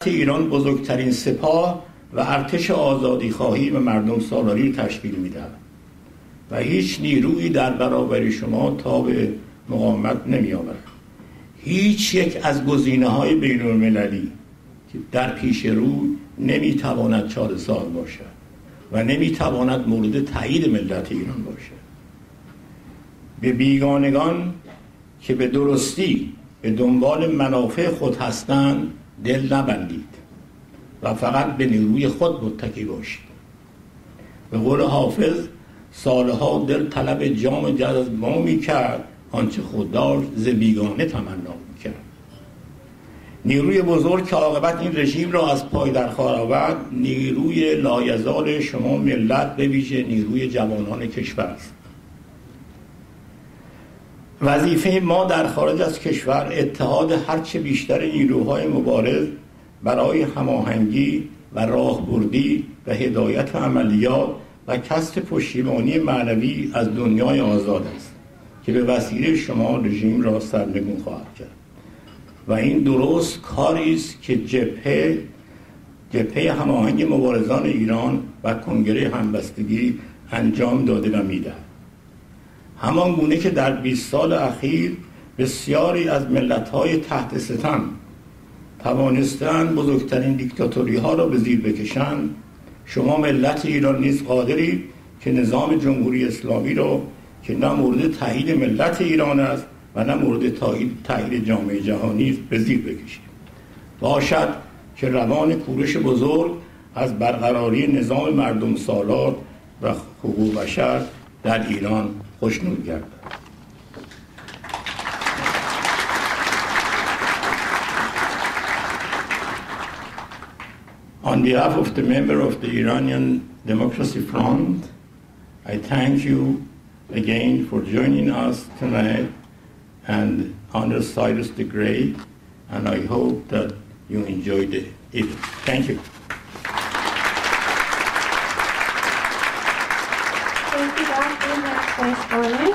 ملت ایران بزرگترین سپاه و ارتش آزادیخواهی و مردم سالاری تشکیل می‌دهد و هیچ نیرویی در برابر شما تاب مقاومت نمی‌آورد. هیچ یک از گزینه‌های بین‌المللی که در پیش رو نمی‌تواند چاره‌ساز باشد و نمی‌تواند مورد تایید ملت ایران باشد. به بیگانگان که به درستی به دنبال منافع خود هستند دل نبندید و فقط به نیروی خود متکی باشید. به قول حافظ سالها دل طلب جام جز ما می‌کرد آنچه خود داشت ز بیگانه تمنا می‌کرد. نیروی بزرگ که عاقبت این رژیم را از پای در خور آورد نیروی لایزال شما ملت، به ویژه نیروی جوانان کشور است. وظیفه ما در خارج از کشور اتحاد هرچه بیشتر نیروهای مبارز برای هماهنگی و راهبردی و هدایت عملیات و کسب پشتیبانی معنوی از دنیای آزاد است که به وسیله شما رژیم را سرنگون خواهد کرد و این درست کاری است که جبهه هماهنگ مبارزان ایران و کنگره همبستگی انجام داده و میدهد. همان گونه که در 20 سال اخیر بسیاری از ملت‌های تحت ستم توانستند بزرگترین دیکتاتوری ها را به زیر بکشند، شما ملت ایران نیز قادرید که نظام جمهوری اسلامی را که نه مورد تایید ملت ایران است و نه مورد تایید جامعه جهانی به زیر بکشید. باشد که روان کورش بزرگ از برقراری نظام مردم سالار و حقوق بشر در ایران خوشنود گردد. On behalf of the member of the Iranian Democracy Front, I thank you again for joining us tonight and honor Cyrus the Great, and I hope that you enjoyed it. Thank you. Thank you, Dr. Nasre-Esfahani.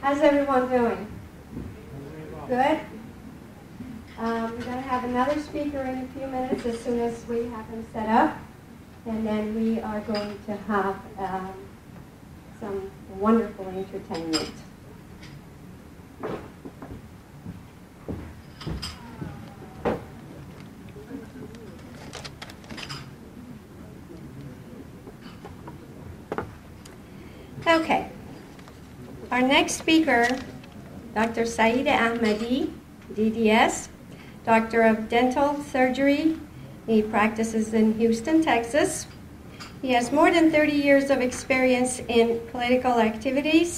How's everyone doing? Good? We're going to have another speaker in a few minutes as soon as we have him set up. And then we are going to have some wonderful entertainment. Okay. Our next speaker, Dr. Saeed Ahmadi, DDS, Doctor of Dental Surgery. He practices in Houston, Texas. He has more than 30 years of experience in political activities.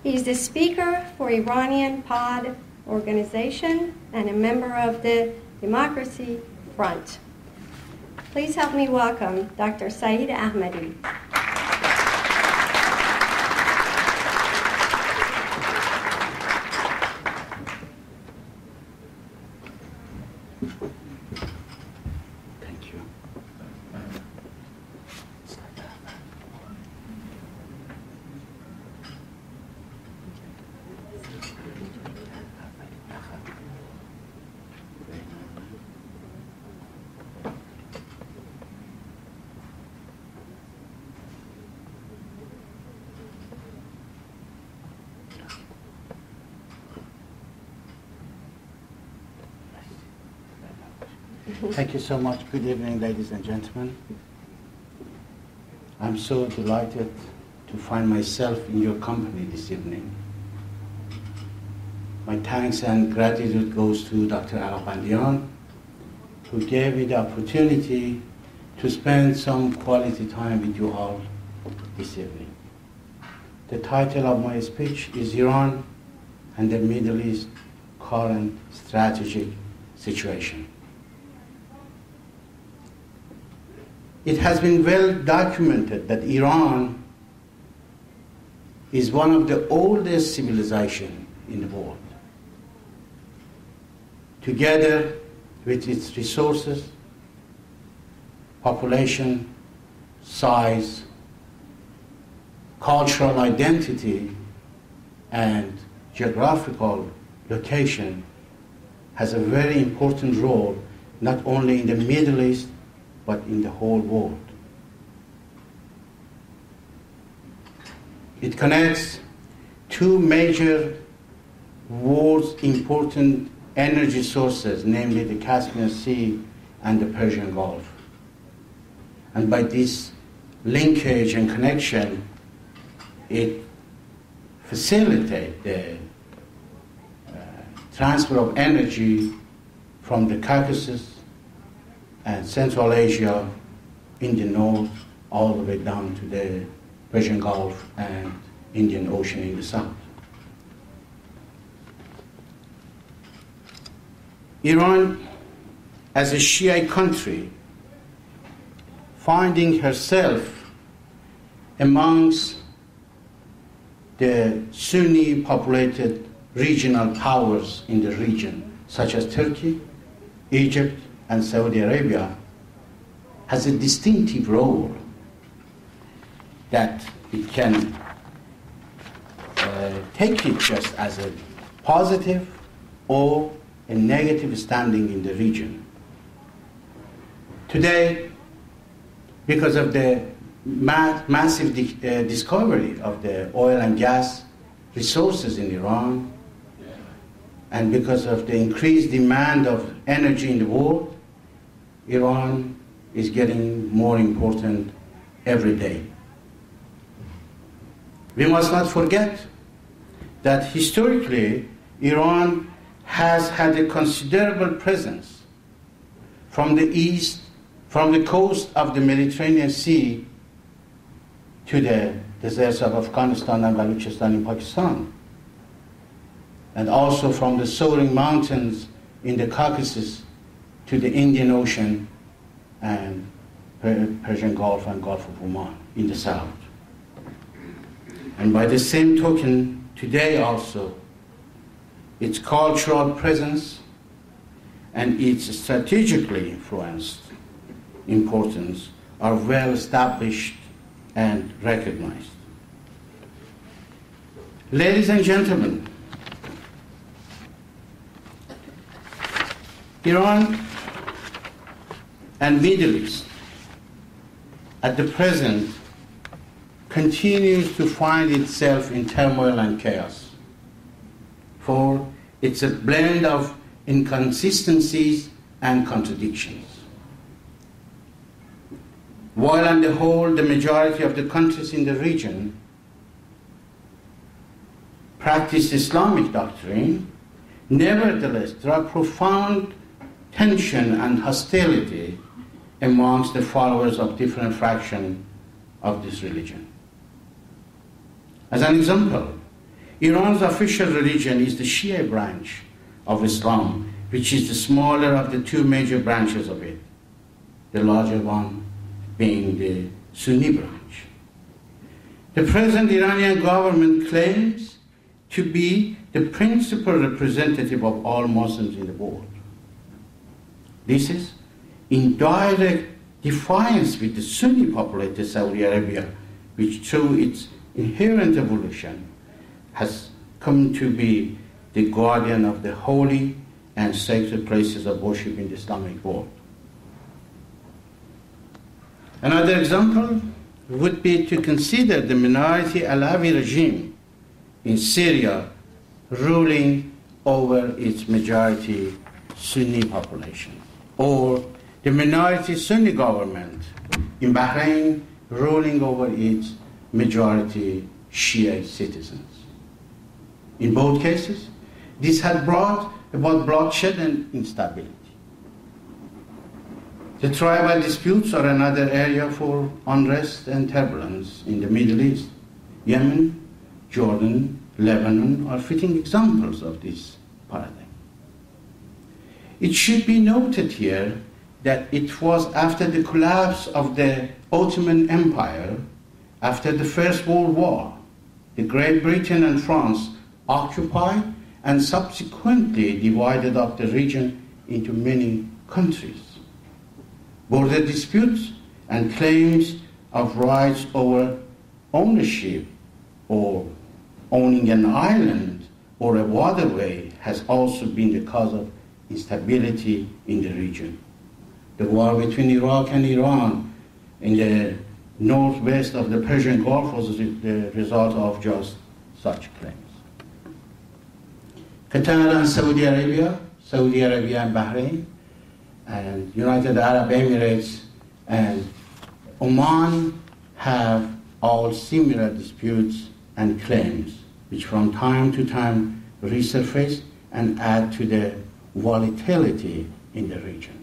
He's the speaker for Iranian POD organization and a member of the Democracy Front. Please help me welcome Dr. Saeed Ahmadi. Thank you so much. Good evening, ladies and gentlemen. I'm so delighted to find myself in your company this evening. My thanks and gratitude goes to Dr. Arakandian, who gave me the opportunity to spend some quality time with you all this evening. The title of my speech is Iran and the Middle East Current Strategic Situation. It has been well documented that Iran is one of the oldest civilizations in the world. Together with its resources, population, size, cultural identity, and geographical location has a very important role, not only in the Middle East, but in the whole world. It connects two major world's important energy sources, namely the Caspian Sea and the Persian Gulf. And by this linkage and connection, it facilitates the transfer of energy from the Caucasus and Central Asia in the north all the way down to the Persian Gulf and Indian Ocean in the south. Iran, as a Shiite country, finding herself amongst the Sunni populated regional powers in the region, such as Turkey, Egypt, and Saudi Arabia, has a distinctive role that it can take it just as a positive or a negative standing in the region. Today, because of the massive discovery of the oil and gas resources in Iran, and because of the increased demand of energy in the world, Iran is getting more important every day. We must not forget that historically, Iran has had a considerable presence from the east, from the coast of the Mediterranean Sea to the deserts of Afghanistan and Balochistan in Pakistan, and also from the soaring mountains in the Caucasus to the Indian Ocean and Persian Gulf and Gulf of Oman in the south. And by the same token, today also, its cultural presence and its strategically influenced importance are well established and recognized. Ladies and gentlemen, Iran and Middle East at the present continues to find itself in turmoil and chaos, for it's a blend of inconsistencies and contradictions. While on the whole, the majority of the countries in the region practice Islamic doctrine, nevertheless, there are profound tension and hostility amongst the followers of different fractions of this religion. As an example, Iran's official religion is the Shia branch of Islam, which is the smaller of the two major branches of it, the larger one being the Sunni branch. The present Iranian government claims to be the principal representative of all Muslims in the world. This is in direct defiance with the Sunni populated Saudi Arabia, which through its inherent evolution has come to be the guardian of the holy and sacred places of worship in the Islamic world. Another example would be to consider the minority Alawi regime in Syria ruling over its majority Sunni population, or the minority Sunni government in Bahrain ruling over its majority Shia citizens. In both cases, this had brought about bloodshed and instability. The tribal disputes are another area for unrest and turbulence in the Middle East. Yemen, Jordan, Lebanon are fitting examples of this paradigm. It should be noted here that it was after the collapse of the Ottoman Empire, after the First World War, the Great Britain and France occupied and subsequently divided up the region into many countries. Border disputes and claims of rights over ownership or owning an island or a waterway has also been the cause of instability in the region. The war between Iraq and Iran in the northwest of the Persian Gulf was the result of just such claims. Qatar and Saudi Arabia and Bahrain, and United Arab Emirates and Oman have all similar disputes and claims, which from time to time resurface and add to the volatility in the region.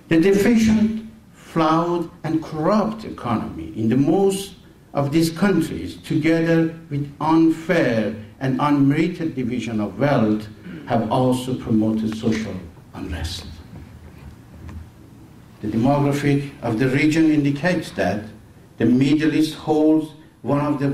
The deficient, flawed, and corrupt economy in the most of these countries, together with unfair and unmerited division of wealth, have also promoted social unrest. The demographic of the region indicates that the Middle East holds one of the